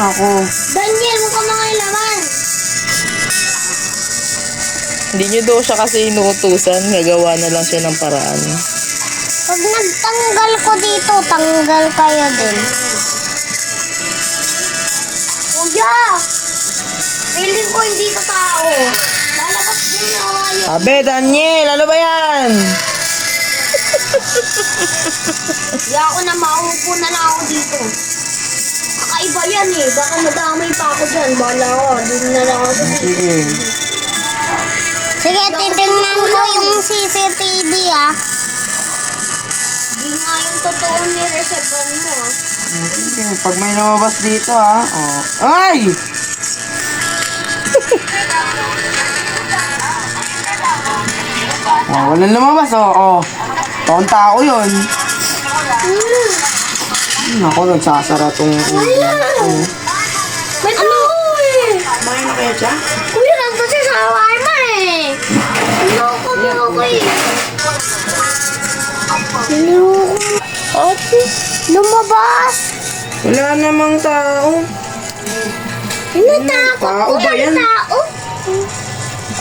Ako. Daniel, mukha mga laman. Hindi nyo daw siya kasi inuutusan. Gagawa na lang siya ng paraan. Pag nagtanggal ko dito, tanggal kayo din. Kuya! Feeling ko hindi ka tao. Lalabas din ako ngayon. Abe, Daniel! Ano ba yan? Kaya ako na mauupo na lang ako dito. Kakaiba yan eh. Baka madamay pa ako dyan. Bala ko. Doon na lang ako dito. Sige. Sige, titignan ko yung CCTV ah. Di nga yung totoo ni Reservan mo ah. Sige, pag may lumabas dito ha. Oh. Ay! Oh, walang lumabas oh. Taong tao yun. Ako, nagsasara tong... May ano eh? Kumain na kaya siya? Kuya, nandun siya sa alarma eh. Loko mo ako eh. Loko. Ate, lumabas. Wala namang tao. Natakot Tao kuya, ba yan? tao.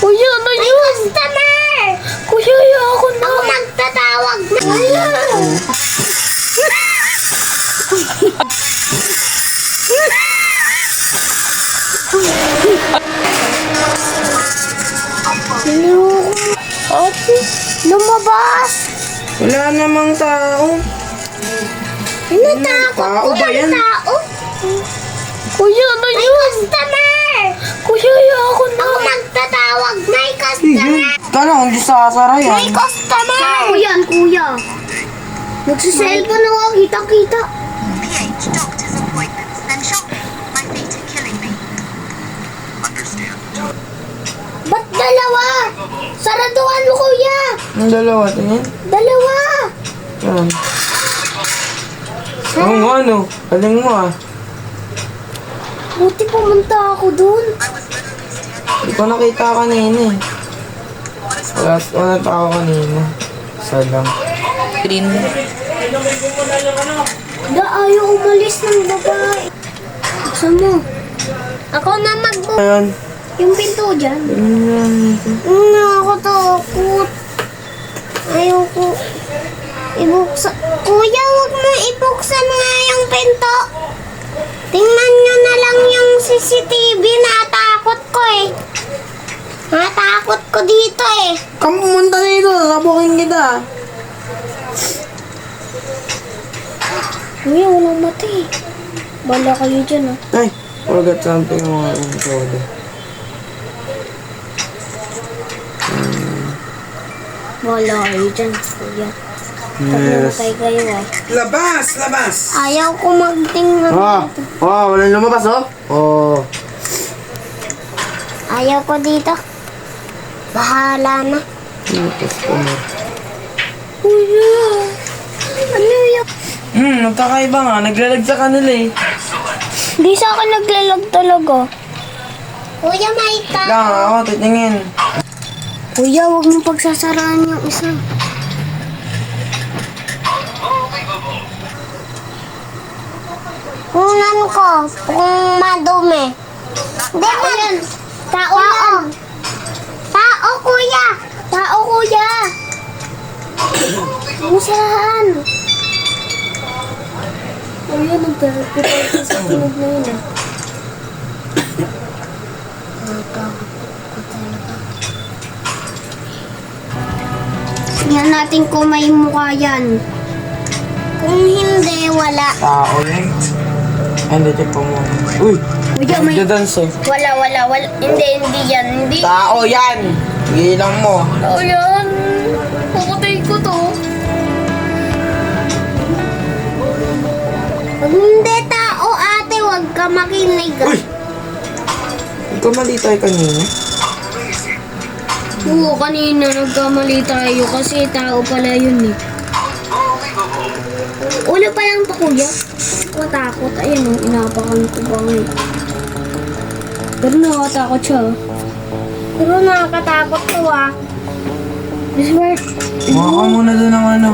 Kuya, ano yun? May customer. Kuya, ako na. Ako magtatawag na. Ate, lumabas. Wala namang tao. Natakot Tao ba kuya, yan? tao. Kuya, ano yun? May customer. Kuya, ako na. Ako magtatawag. May customer. Kala kung di sasara yan. May customer. Tao yan, kuya. Nagsiselfon ako. Kita-kita. PH doctor's appointments, then shopping. My feet are killing me. Ba't dalawa? Saraduhan mo, kuya. Ang dalawa, tingin. Dalawa. Yan. Oo nga, ano. Galing mo ah. Buti pumunta ako dun. Hindi ko nakita kanina eh. Wala tao kanina. Isa lang. Green. Ayaw umalis ng babae. Buksan mo. Ako na Ayan. yung pinto dyan. Ayan. Ako takot. Ayoko. Ibuksan. Kuya, huwag mo ibuksan nga yung pinto. Tingnan nyo na lang yung CCTV. Natakot ko eh. Natakot ko dito eh. Kamunta dito. Sabukin kita. Kuya, walang mata eh. Bala kayo dyan ah. Ay, forgot something mga code. Bala kayo dyan, kuya. Pag Yes. namatay kayo ah. Labas! Labas! Ayaw ko magtingnan. Walang lumabas oh. Oh. Ayaw ko dito. Bahala na. Customer. Kuya, ano yun? Nagkakaiba nga. Naglalag sa kanila eh. Di sa akin naglalag talaga. Kuya, may Lang ako, titingin. Kuya, huwag mong pagsasaraan yung isa. Kunan ko kung madumi. Hindi man. Tao lang. Tao, kuya. Tao, kuya. Musahan. Kuya, nagtarapit sa kinog na yun ah. Tingnan natin kung may mukha yan. Kung hindi, wala. Tao yun. Ay, hindi check po mo. Uy! Kuya, may... Nagdadance oh. Wala. Hindi yan. Hindi. Tao yan! Gilang mo. Oh, yan. Puputay ko to. Pag hindi tao, ate, wag ka makinig. Uy! Ikaw mali tayo kanina. Oo, kanina nagkamali tayo kasi tao pala yun eh. Ulo pa lang to, kuya. Ako takot. Ayun, oh, inapakan ko ba ngayon. Pero nakakatakot siya. Pero nakakatakot to ah. This word. Mukha ka muna doon ng ano.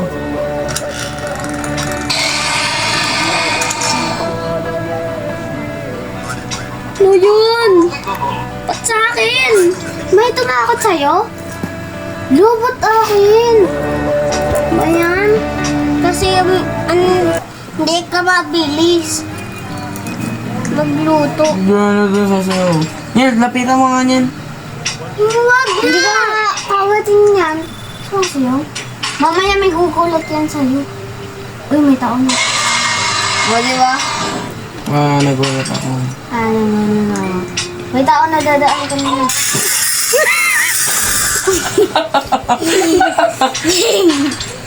may tumakot sa'yo? Lubot akin. Ba yan? Kasi hindi ka mabilis magluto. Gano'n doon sa sayo. Yan, lapitan mo nga yan. Huwag na! Hindi ka kawatin yan. Sa'yo? Mamaya may kukulot yan sa'yo. Uy, may tao na. O, di ba? Nagulat ako. Ano. May tao na dadaan kanina.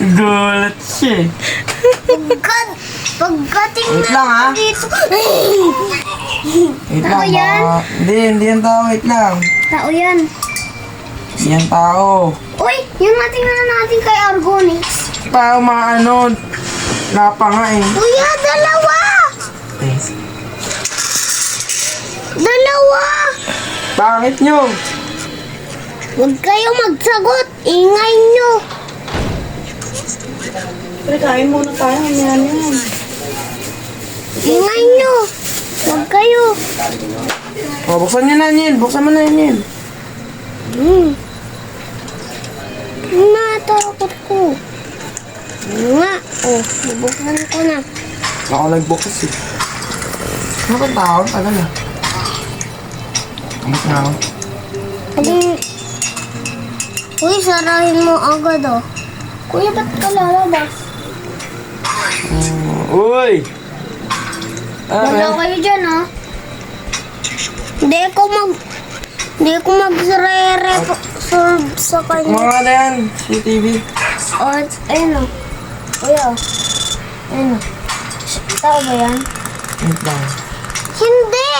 Gulat siya eh. Pagkatingnan Wait lang, ha? dito. Wait Tao lang, yan? baka... Hindi yan tao, wait lang. Tao yan. Hindi yan tao. Uy, yung natingnan natin kay Argonix. Tao mga ano, lapa nga eh. Kuya, dalawa! Eh, Dalawa! Pangit nyo. Huwag kayo magsagot. Ingay nyo. Pre, kain muna tayo. Yan. Ingay nyo. Huwag kayo. O, buksan nyo na yan. Buksan mo na yan. Natakot ko. Nga. Oh, bubuksan ko na. Ako nagbukas eh. Ano ba tao? Tagal na. Amas na ako. Uy, sarahin mo agad oh. Kuya, ba't ka lalabas? Uy! Wala kayo dyan ah. Hindi ko mag-serve sa kanya. Mga na yan. CCTV. Oh, ayun oh. Kuya oh. Ayun oh. Tao ba yan? Wait lang. Hindi!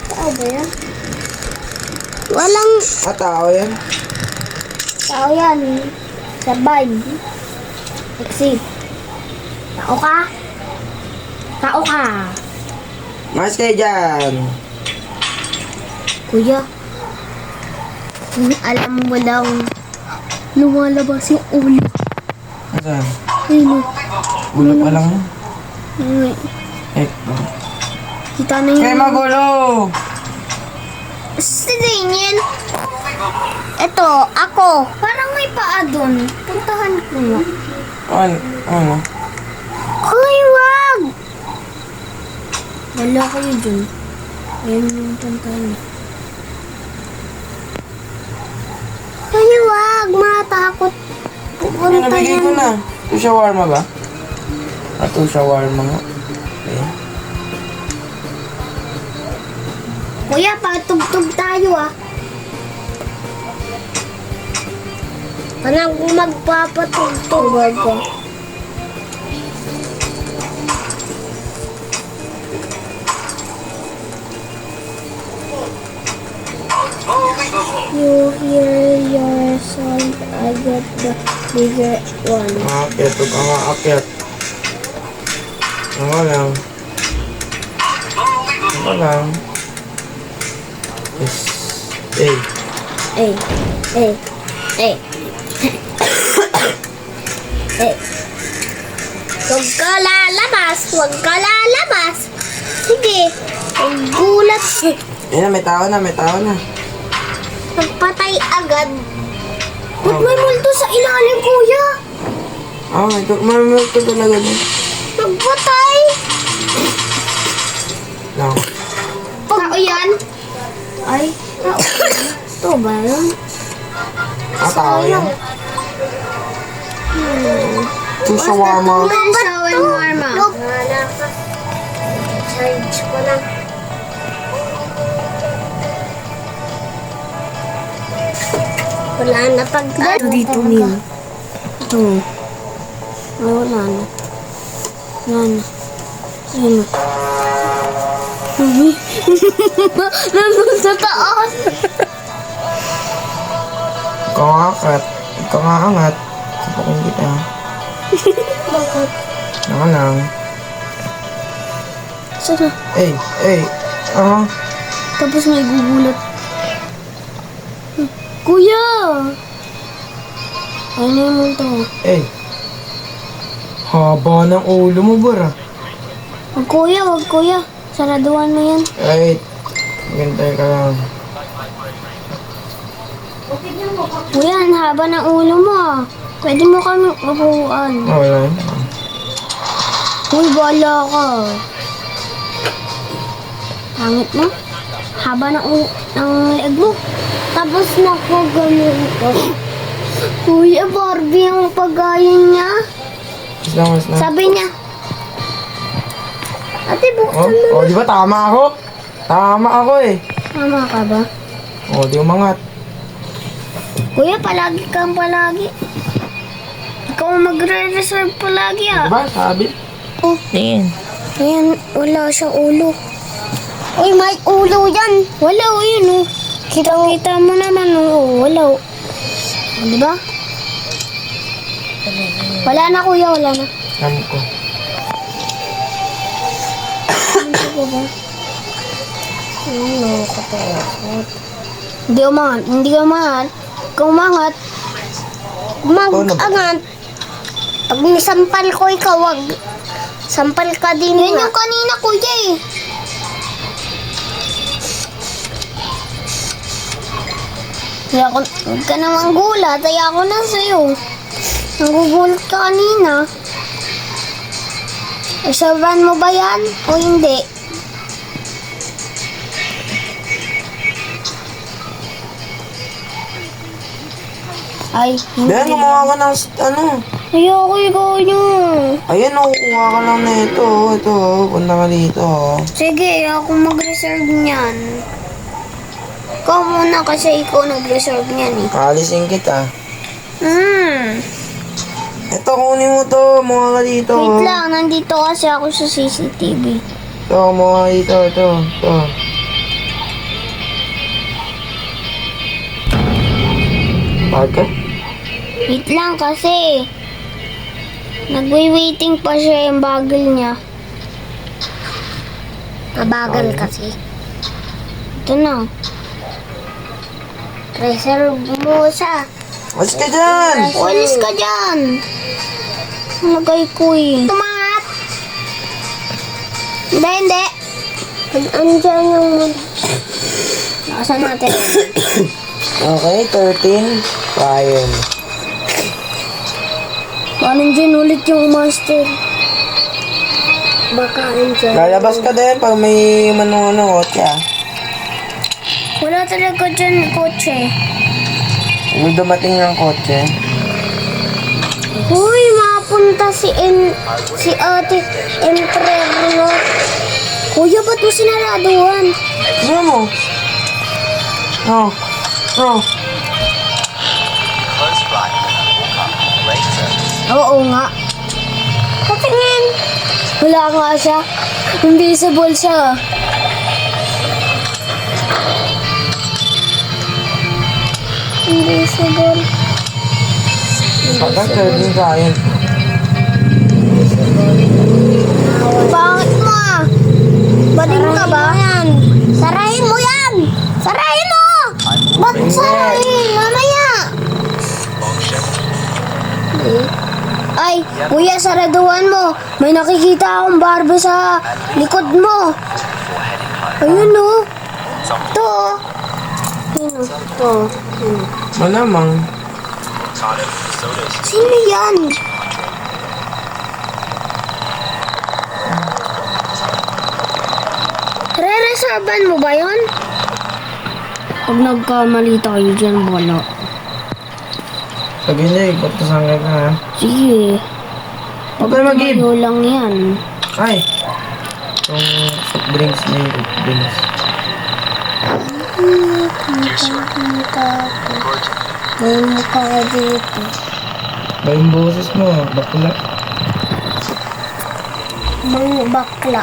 Tao ba yan? Walang Tao yan. tao yan. Survive. Exit. Tao ka? Tao ka. Mas kayo dyan. Kuya, alam mo lang, lumalabas yung ulo. Asan? Ayun o. Ulo pa lang yan. Ay, Eh, kita na kaya yung... magulo! Sidingin. Ito, ako. Parang may paa doon. Puntahan ko nga. Ano? Kuy, wag! Wala kayo dun. Ayun yung puntahan. Kuy, wag! Matakot. Ano, Pupunta nabigay ko yan. na. Ito shawarma ba? Ito shawarma nga. Okay. Kuya, patugtog tayo ah. Parang magpapatugtog ako. You hear your sound, I get the bigger one. Aakyat, huwag kang aakyat. Ano lang. Ano lang. Yes. Hey. Eh, eh, eh. Eh. Huwag ka lalabas, huwag ka lalabas. Sige, ang gulat. Ayan, may tao na. Nagpatay agad. Ba't may multo sa ilalim, kuya? Oh, may multo talaga na. Nagpatay. Lang. Tao yan? Ay, tao. Ito ba yun? Tao yan. Ito shawarma. Shawarma. Charge ko lang. Wala na pag... Ito dito niya. Ito. Ay, wala na. Wala na. Ayun na. Nandun sa taas. Ikaw nga angat. Sapakin kita. Bakit? Ano lang. Sana. Hey. Tapos may gugulat. Kuya! Ano yung to? Hey. Haba ng ulo mo, bara. Wag kuya. Saraduan mo yan. Right. Maghintay ka lang. Kuya, ang haba ng ulo mo ah. Pwede mo kami upuan. Wala yun. Uy, bala ka. Pangit mo. Haba ng leg mo. Tapos nakaganon ka. Kuya, Barbie ang pagaya niya. Mas lang, mas lang. Sabi niya. Ate, Oh, buksan mo. oh, di ba tama ako? Tama ako eh. Tama ka ba? Oh, di umangat. Kuya, palagi kang palagi. Ikaw ang magre-reserve palagi ah. Diba? Sabi. Oh, Tingin. ayan, wala siyang ulo. Uy, may ulo yan. Wala, yun oh. Kita-kita mo naman oh. Wala. Di ba? Wala na kuya, wala na. Alam ko. Ano ba? Ano, katakot. Hindi umangat, hindi umangat. Kung umangat, umangat. Pag nisampal ko ikaw, wag. Sampal ka din. Yan yung kanina kuya eh. Kaya ako, huwag ka naman gulat. Kaya ako na sa'yo. Nagugulat ka kanina. Reservan mo ba yan? O hindi? Ay, hindi. Then, gumawa ka ng ano. Ayoko ikaw yun. Ayan, oh, kuha ka lang na ito. Ito, oh. Punta ka dito. Oh. Sige, ako mag-reserve niyan. Ikaw muna kasi ikaw nag-reserve niyan eh. Alisin kita. Ito, kunin mo to. Mukha ka dito. Wait lang, nandito kasi ako sa CCTV. Ito, mukha ka dito. Ito. Bakit? Wait lang kasi. Nagwi-waiting pa siya yung bagal niya. Mabagal kasi. Ito na. Reserve mo siya. Alis ka dyan! Walis ka dyan. Nagay ko eh. Tumangat. Hindi. Andyan yung... Nakasan natin. Okay, 13. Ryan. Nandiyan ulit yung master. Baka andyan. Lalabas ka din pag may manong kotse ah. Wala talaga dyan kotse. May dumating ng kotse. Uy, mapunta si Ate Emperor, no? Kuya, ba't mo sinaraduhan? Ano mo? Oh. Oo nga. Patingin. Wala nga siya. Invisible siya. Invisible. Pagka 13 Ryan. Bakit mo ah? Bading ka ba? Sarahin mo yan! Sarahin mo! Ba't sarahin? Mamaya! Ay, kuya, saraduhan mo. May nakikita akong Barbie sa likod mo. Ayun o. Ito o. Ayun o. Ito. Malamang. Sino yan? Re-reservan mo ba yun? Pag nagkamali tayo dyan, wala. Sabi niya, ipagpasan ka na ha. Sige. Huwag ka na mag-give. Tumayo lang yan. Ay. Yung soft drinks na yung soft drinks. May mukha ka dito. Ba yung boses mo, bakla. Mga bakla.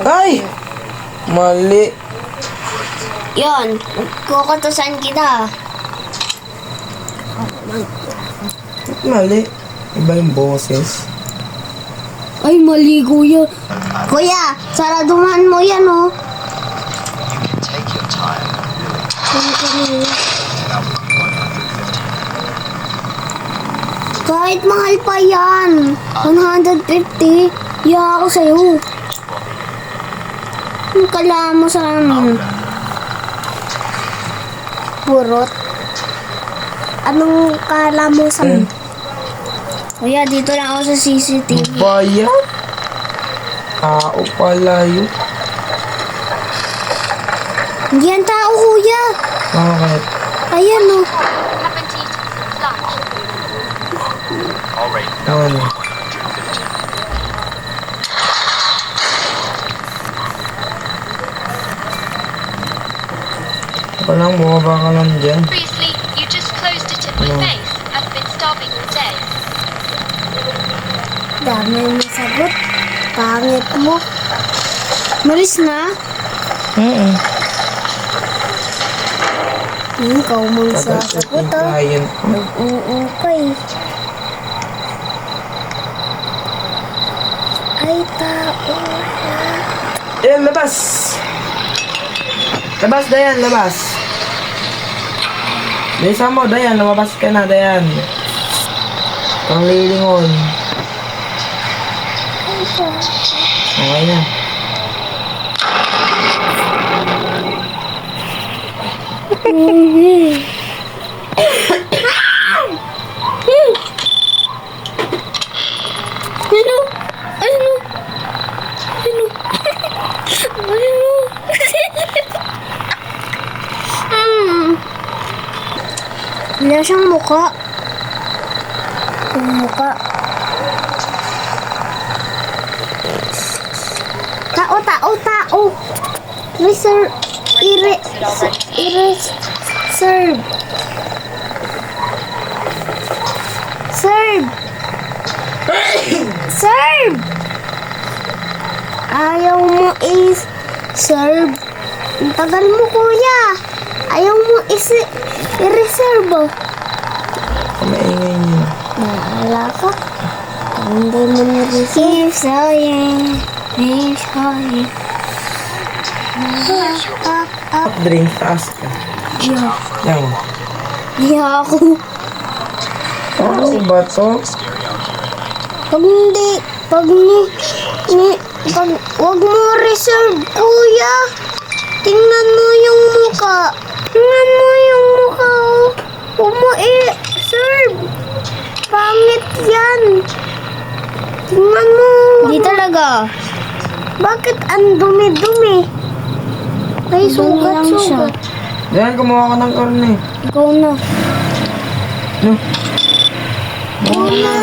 Ay! Mali. Yon, kukutusan kita. Mali. Iba yung boses. Ay, mali kuya. Kuya, saraduhan mo yan oh. Ito Kahit mahal pa yan. 150. Iya ako sa'yo. Ang kala mo sa amin. Purot. Anong kala mo sa amin? Kuya, dito lang ako sa CCTV. Baya? Tao pala yun. Hindi yan tao, kuya. Bakit? Ayan, oh. Happened to eat lunch. Ano? Ako lang, bumaba ka lang dyan. Previously, you just closed it in my No. face. I've been starving all day. Dami mo sagot. Pangit mo. Malis na. Ikaw mong sasagot, ah. Client. Nag-uukay. Ay, tao. Ayan, labas! Labas, Dayan, labas! Bisa mo, Dayan, lumabas ka na, Dayan. Pang lilingon. Okay na. Ano? Ano? Ano? Ano? Wala siyang muka. Yung muka. Tao, tao, tao. Serve. Serve. Serve. Ayaw mo serve. Ang tagal mo, kuya. Ayaw mo i-reserve. Maingay niyo. Wala ka. Hindi mo na-reserve. Sayang. Sayang. Drink, taas ka. Yan. Di ako. Ano ba to? Pag wag mo reserve, kuya. Tingnan mo yung mukha. Tingnan mo yung mukha, oh. Huwag mo serve. Pangit yan. Tingnan mo. Di talaga. Bakit ang dumi-dumi? Ay, sugat-sugat. Dayan, kumuha ka ng karne. Ikaw na. No? Ikaw na.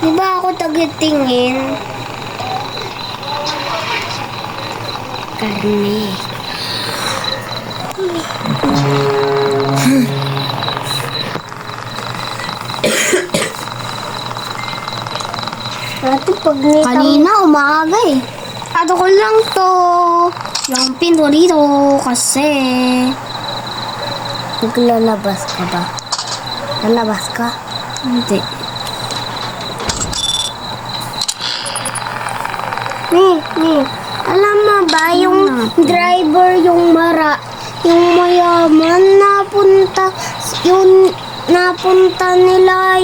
Di ba ako tagitingin? Karne. Kanina umaga eh. Ato ko lang to. Yung pinto dito kasi naglalabas ka ba? Lalabas ka? Hindi. Alam mo ba yung driver yung mayaman napunta nila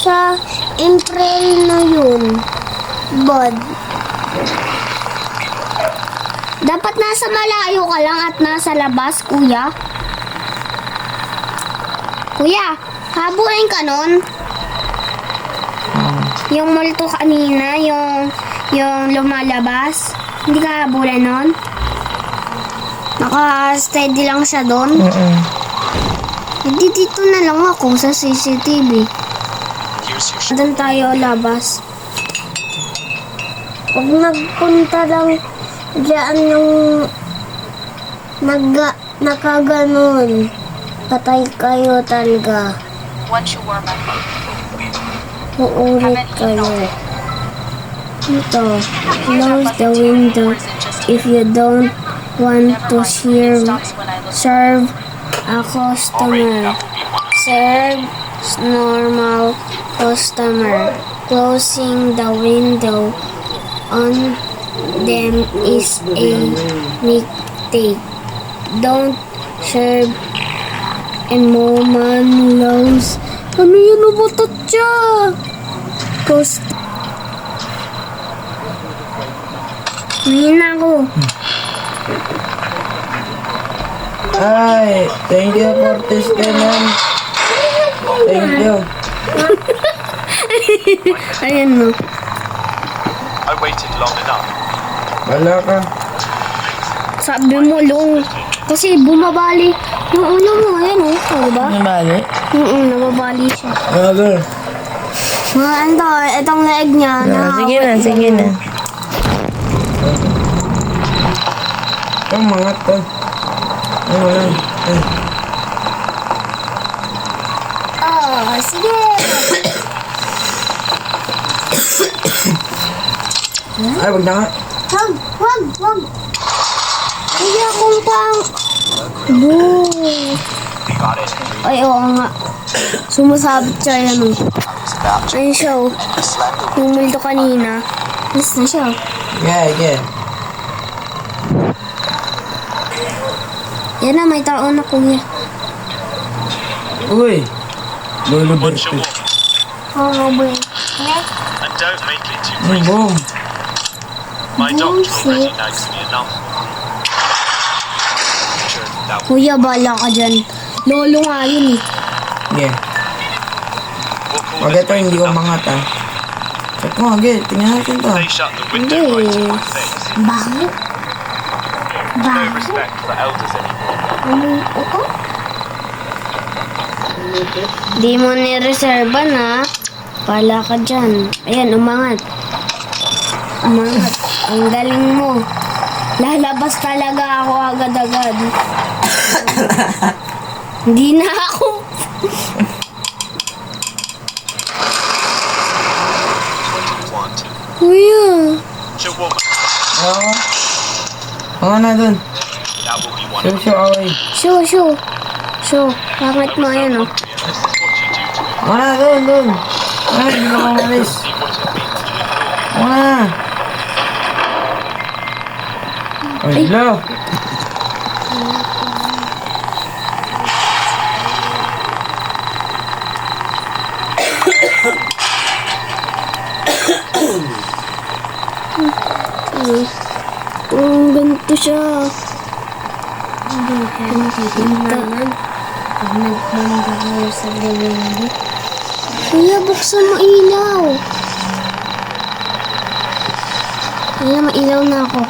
sa April na yun. Bad. Dapat nasa malayo ka lang at nasa labas, kuya. Kuya, habulin ka nun. Yung multo kanina, yung lumalabas. Hindi ka habulin nun. Naka-steady lang siya doon. Hindi, dito na lang ako sa CCTV. Doon tayo labas. Pag nagpunta lang diyan yung nakaganon, patay kayo talaga. One shawarma. Uulit kayo. Ito, close the window if you don't want to serve a customer. Serve normal customer. Closing the window on them is a mistake. Don't Serve and moment lows. Ano yun? Nabutot siya. Cost. Mahina ako. Ay, thank you for this man. Thank you. Ayan no. I waited long enough. Wala ka. Sabi mo long. Kasi bumabali. Yung ulo mo, ayan o. Diba? Ano mali? Nababali siya. Another. Mga ano, itong leg niya. Sige na, sige na. Ang mga to. Ay, wala. Ay. Oh, sige. Ay, wag na nga. Wag. Kaya akong pang... Boo. Got it. Ay, oo nga. Sumasabit siya yan o. Ayun siya o. Yung multo kanina. Alis na siya. Yeah. Yan na, may tao na kuya. Uy. Lolo Watch your Bertie. walk Oo, boy. and don't make it too Ay, frequent. boom. My doctor already Bullshit. knows me enough. Sure, that Kuya, bala ka dyan. Lolo nga yun eh. Yeah. we'll call Wag this ito, hindi ko mangat ah. Check mo, agad. Tingnan natin to. They shut the window right in my face. Bago? No respect for elders anymore. Di mo nireserva na. Bala ka dyan. Ayan, umangat. Umangat. Ang galing mo. Lalabas talaga ako agad-agad. Hindi na ako. Want. Kuya. She'll walk. Oo. Mga na dun. That will be one of Show away. Show. Pangat mo, ayan o. This is what you do to me. Mga na dun. Ay, hindi ko umalis. See what it means to ignore. Mga na. Ay, hello. Ganito siya. Kuya, buksan mo ilaw. Kuya, mailaw na ako.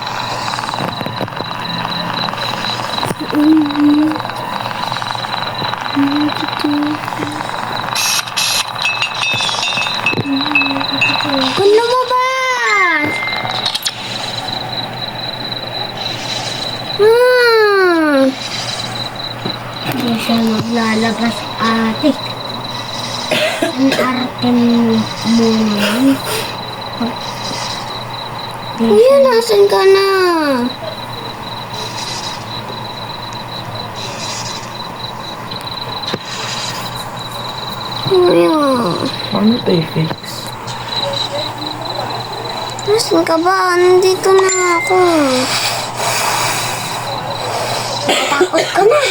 Kung lumabas! Hindi siya maglalabas, ate. Ang arte mo naman. Kuya, nasan ka na? Kuya, Paano ito i-fix? nasan ka ba? Nandito na ako. Takot ka na.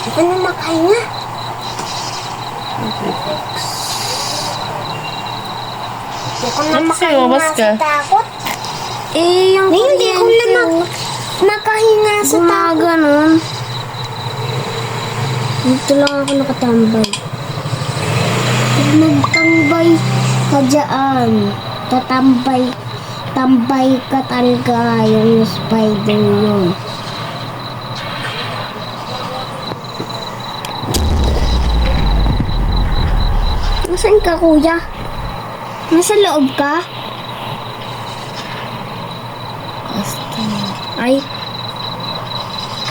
Hindi ka na makahinga. Hindi ko na Kasi lumabas ka. takot. Eh, yung hindi ko na makahinga sa takot. Ganun. Dito lang ako nakatambay. Pag nagtambay ka dyan, tambay ka talaga yung spider yun. Nasaan ka, kuya? Nasa loob ka?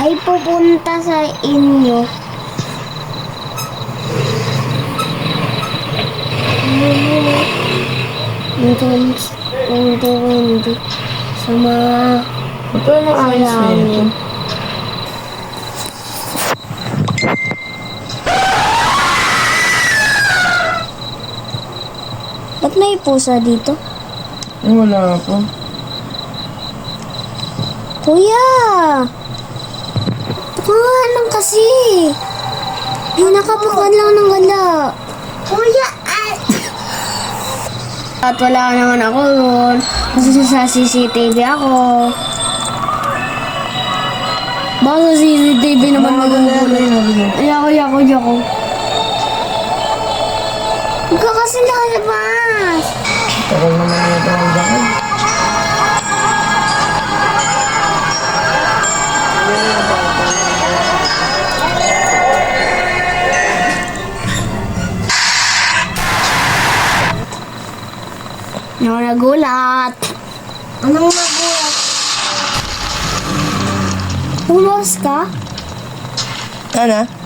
Ay pupunta sa inyo. Hindi. Sa mga Ito yung ayos na ito. Ba't may pusa dito? Ay, wala po. Kuya! Anong kasi? Ay, nakapakuan lang ng gala. Kuya, at wala naman ako yun. Kasi sa CCTV ako. Baka sa CCTV naman magugulat. Ayoko. Huwag ka kasi nakalabas. Tagal naman na ito ang dakal. Ano nagulat? Anong nagulat? Ulos ka? Ano?